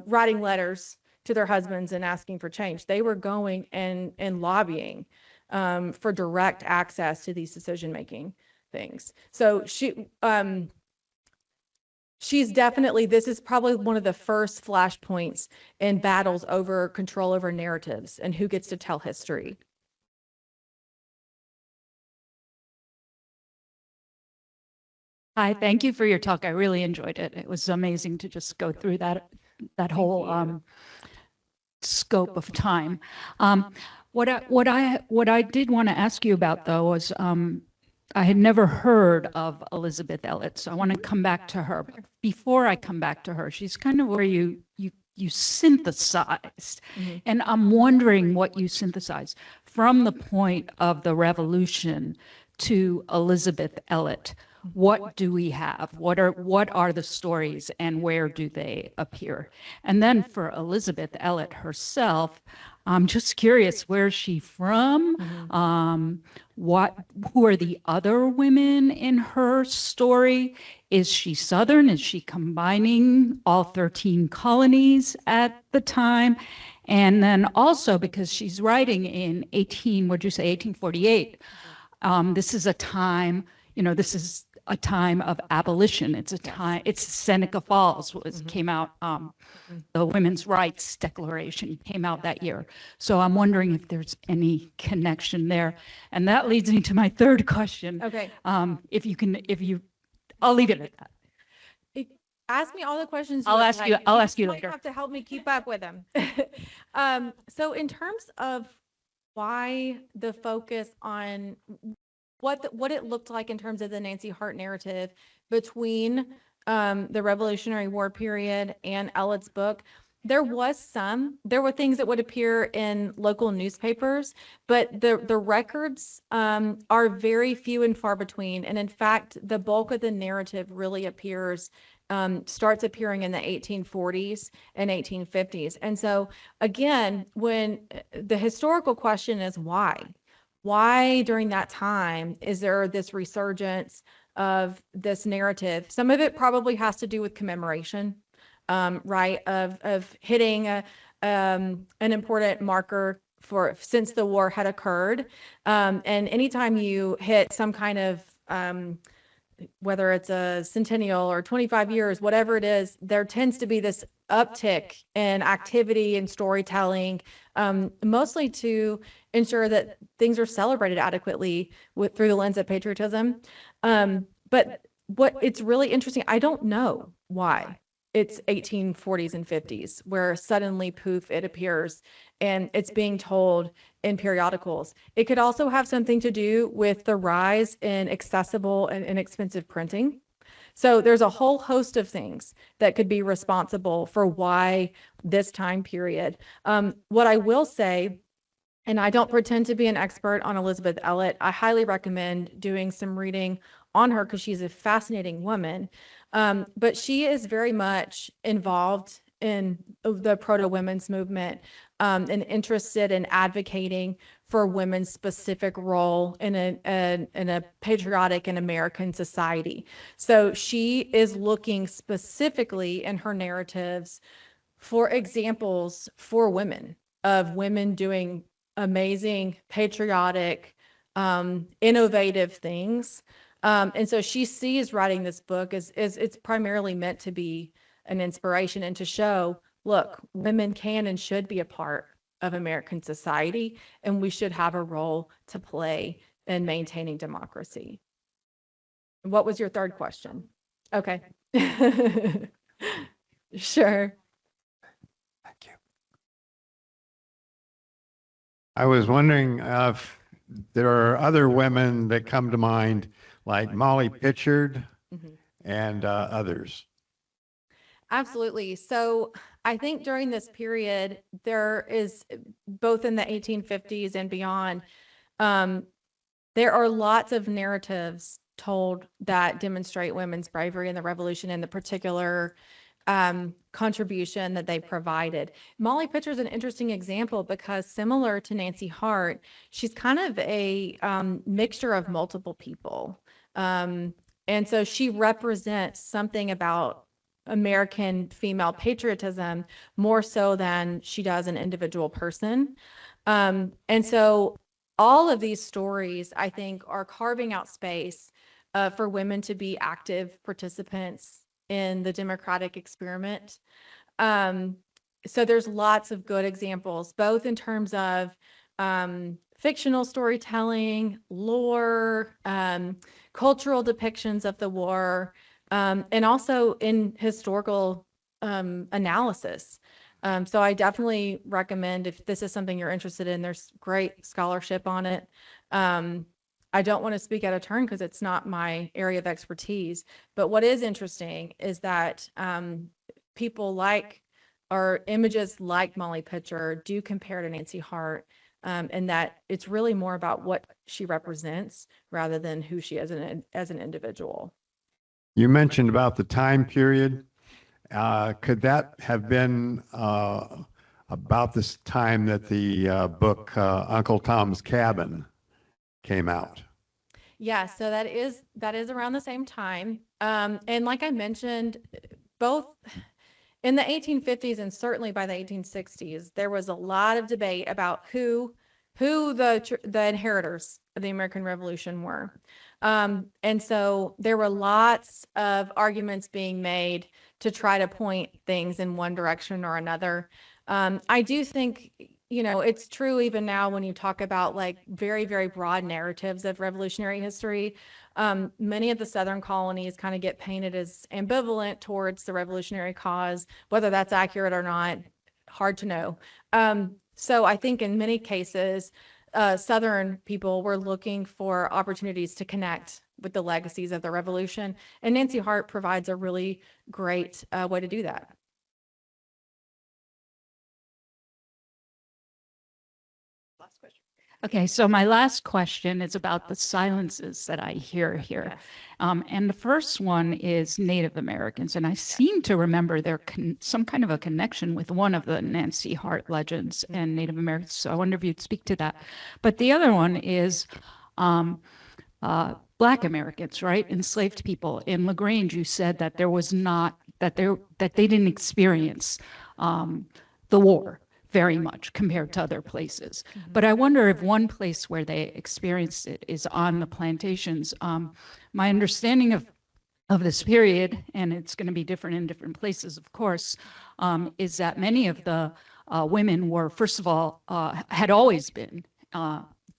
writing letters to their husbands and asking for change. They were going and lobbying for direct access to these decision-making things. So she's definitely, this is probably one of the first flashpoints in battles over control over narratives and who gets to tell history. Hi, thank you for your talk. I really enjoyed it. It was amazing to just go through that whole scope of time. What I did want to ask you about though was I had never heard of Elizabeth Elliot, so I want to come back to her. But before I come back to her, she's kind of where you synthesized, and I'm wondering what you synthesized from the point of the revolution to Elizabeth Elliot. What do we have? What are the stories and where do they appear? And then for Elizabeth Elliot herself, I'm just curious, where's she from? Who are the other women in her story? Is she Southern? Is she combining all 13 colonies at the time? And then also because she's writing in 1848, this is a time, this is a time of abolition. It's a time, it's Seneca Falls came out, the Women's Rights Declaration came out that year. So I'm wondering if there's any connection there. And that leads me to my third question. Okay. I'll leave it at that. Ask me all the questions. I'll ask you later. You have to help me keep up with them. So in terms of why the focus on what it looked like in terms of the Nancy Hart narrative between the Revolutionary War period and Elliot's book, there were things that would appear in local newspapers, but the records are very few and far between. And in fact, the bulk of the narrative really starts appearing in the 1840s and 1850s. And so again, when the historical question is why during that time is there this resurgence of this narrative? Some of it probably has to do with commemoration, right? Of hitting an important marker since the war had occurred. And anytime you hit some kind of whether it's a centennial or 25 years, whatever it is, there tends to be this uptick in activity and storytelling, mostly to ensure that things are celebrated adequately through the lens of patriotism. But what it's really interesting, I don't know why it's 1840s and 50s where suddenly poof, it appears and it's being told in periodicals. It could also have something to do with the rise in accessible and inexpensive printing. So there's a whole host of things that could be responsible for why this time period. What I will say, and I don't pretend to be an expert on Elizabeth Elliot, I highly recommend doing some reading on her because she's a fascinating woman. But she is very much involved in the proto-women's movement and interested in advocating for women's specific role in a patriotic and American society. So she is looking specifically in her narratives for examples for women, of women doing amazing, patriotic, innovative things. And so she sees writing this book as it's primarily meant to be an inspiration and to show, look, women can and should be a part of American society, and we should have a role to play in maintaining democracy. What was your third question? Okay. Sure. Thank you. I was wondering if there are other women that come to mind, like Molly Pitchard and others. Absolutely. So I think during this period, there is, both in the 1850s and beyond, there are lots of narratives told that demonstrate women's bravery in the revolution and the particular contribution that they provided. Molly Pitcher is an interesting example because, similar to Nancy Hart, she's kind of a mixture of multiple people. And so she represents something about American female patriotism more so than she does an individual person. And so all of these stories, I think, are carving out space for women to be active participants in the democratic experiment. So there's lots of good examples, both in terms of fictional storytelling, lore, cultural depictions of the war, and also in historical analysis. So I definitely recommend, if this is something you're interested in, there's great scholarship on it. I don't want to speak out of turn because it's not my area of expertise, but what is interesting is that people like, or images like Molly Pitcher do compare to Nancy Hart, and that it's really more about what she represents rather than who she is as an individual. You mentioned about the time period. Could that have been about this time that the book Uncle Tom's Cabin came out? Yeah, so that is around the same time. And like I mentioned, both in the 1850s and certainly by the 1860s, there was a lot of debate about who the inheritors of the American Revolution were. And so there were lots of arguments being made to try to point things in one direction or another. I do think, it's true even now when you talk about like very, very broad narratives of revolutionary history. Many of the Southern colonies kind of get painted as ambivalent towards the revolutionary cause. Whether that's accurate or not, hard to know. So I think in many cases, Southern people were looking for opportunities to connect with the legacies of the revolution. And Nancy Hart provides a really great way to do that. Last question. Okay, so my last question is about the silences that I hear here. Yes. And the first one is Native Americans. And I seem to remember there some kind of a connection with one of the Nancy Hart legends and Native Americans. So I wonder if you'd speak to that. But the other one is Black Americans, right? Enslaved people. In LaGrange, you said that there was not, that they didn't experience the war very much compared to other places. But I wonder if one place where they experienced it is on the plantations. My understanding of this period, and it's going to be different in different places, of course, is that many of the women were, first of all, had always been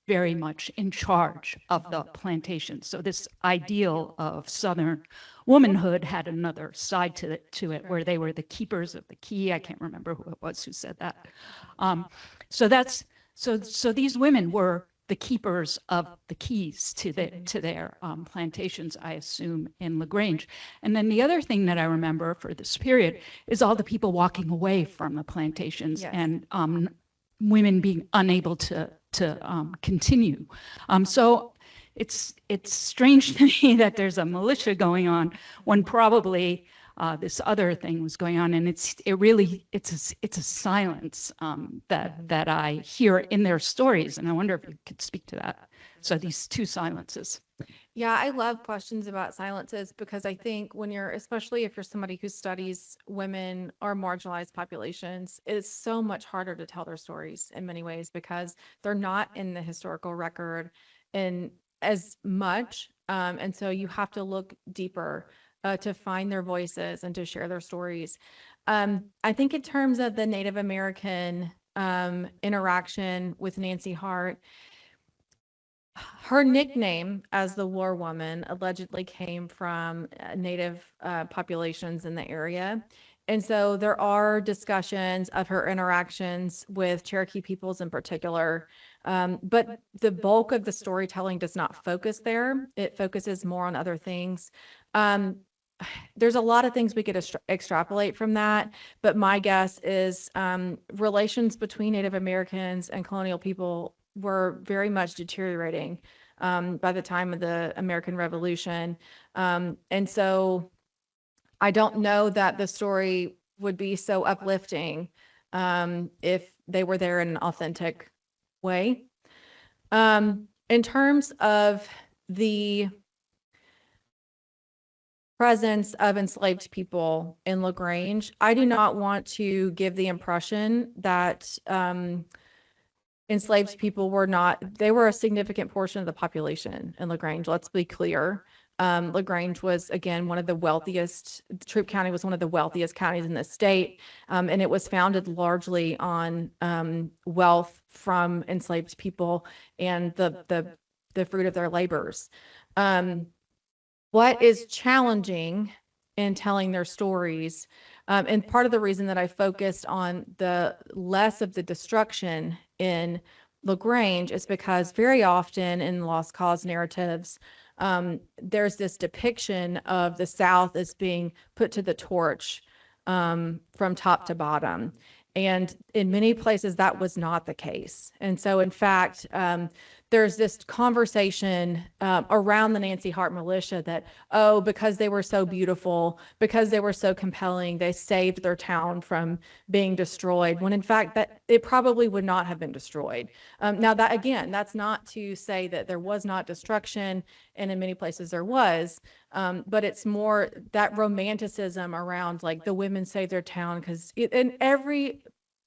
very much in charge of the plantations. So this ideal of Southern womanhood had another side to it, where they were the keepers of the key. I can't remember who it was who said that. So these women were the keepers of the keys to their plantations, I assume, in LaGrange. And then the other thing that I remember for this period is all the people walking away from the plantations. Yes. And women being unable to continue. So it's strange to me that there's a militia going on when probably this other thing was going on, and it's a silence that I hear in their stories, and I wonder if you could speak to that. So these two silences. Yeah, I love questions about silences because I think especially if you're somebody who studies women or marginalized populations, it's so much harder to tell their stories in many ways because they're not in the historical record in as much. And so you have to look deeper to find their voices and to share their stories. I think in terms of the Native American interaction with Nancy Hart, her nickname as the War Woman allegedly came from Native populations in the area. And so there are discussions of her interactions with Cherokee peoples in particular. But the bulk of the storytelling does not focus there. It focuses more on other things. There's a lot of things we could extrapolate from that. But my guess is relations between Native Americans and colonial people were very much deteriorating by the time of the American Revolution. And so I don't know that the story would be so uplifting if they were there in an authentic way. In terms of the presence of enslaved people in LaGrange, I do not want to give the impression that enslaved people they were a significant portion of the population in LaGrange. Let's be clear. LaGrange was, again, one of the wealthiest, Troup County was one of the wealthiest counties in the state. And it was founded largely on wealth from enslaved people and the fruit of their labors. What is challenging in telling their stories, and part of the reason that I focused on the less of the destruction in LaGrange is because very often in lost cause narratives, there's this depiction of the South as being put to the torch from top to bottom. And in many places, that was not the case. And so, in fact, there's this conversation around the Nancy Hart militia that, oh, because they were so beautiful, because they were so compelling, they saved their town from being destroyed, when in fact that it probably would not have been destroyed. Now that, again, that's not to say that there was not destruction, and in many places there was, but it's more that romanticism around like the women saved their town, because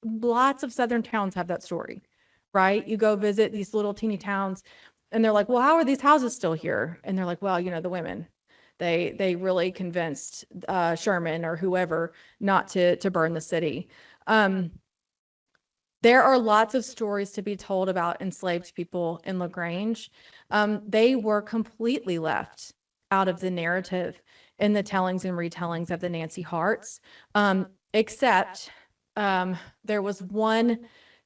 lots of Southern towns have that story. Right? You go visit these little teeny towns and they're like, well, how are these houses still here? And they're like, well, the women, they really convinced Sherman or whoever not to burn the city. There are lots of stories to be told about enslaved people in LaGrange. They were completely left out of the narrative in the tellings and retellings of the Nancy Harts, except there was one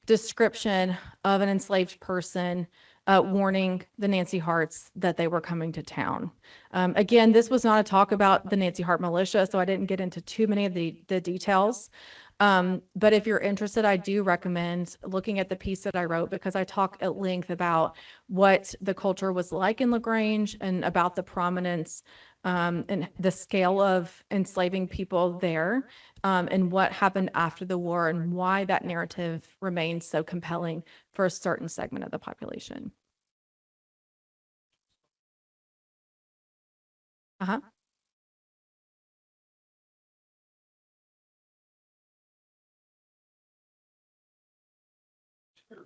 description of an enslaved person warning the Nancy Harts that they were coming to town. Again, this was not a talk about the Nancy Hart militia, so I didn't get into too many of the details. But if you're interested, I do recommend looking at the piece that I wrote, because I talk at length about what the culture was like in LaGrange and about the prominence and the scale of enslaving people there, and what happened after the war and why that narrative remains so compelling for a certain segment of the population. Uh-huh.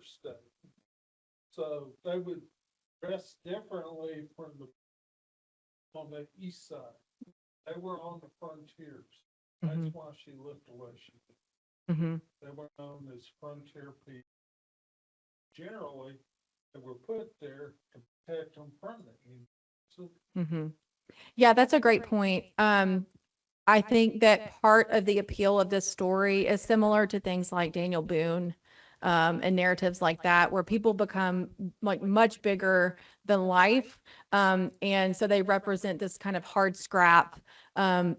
State. So they would dress differently on the east side. They were on the frontiers. That's why she looked the way she did. They were known as frontier people. Generally, they were put there to protect them from the enemy. Yeah, that's a great point. I think that part of the appeal of this story is similar to things like Daniel Boone and narratives like that, where people become like much bigger than life. And so they represent this kind of hard scrap,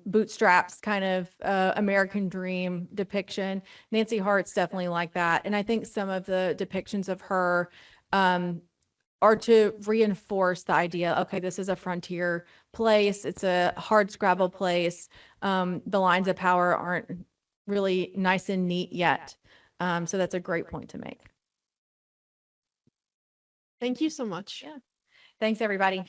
bootstraps kind of American dream depiction. Nancy Hart's definitely like that. And I think some of the depictions of her are to reinforce the idea, okay, this is a frontier place. It's a hard scrabble place. The lines of power aren't really nice and neat yet. So that's a great point to make. Thank you so much. Yeah. Thanks, everybody.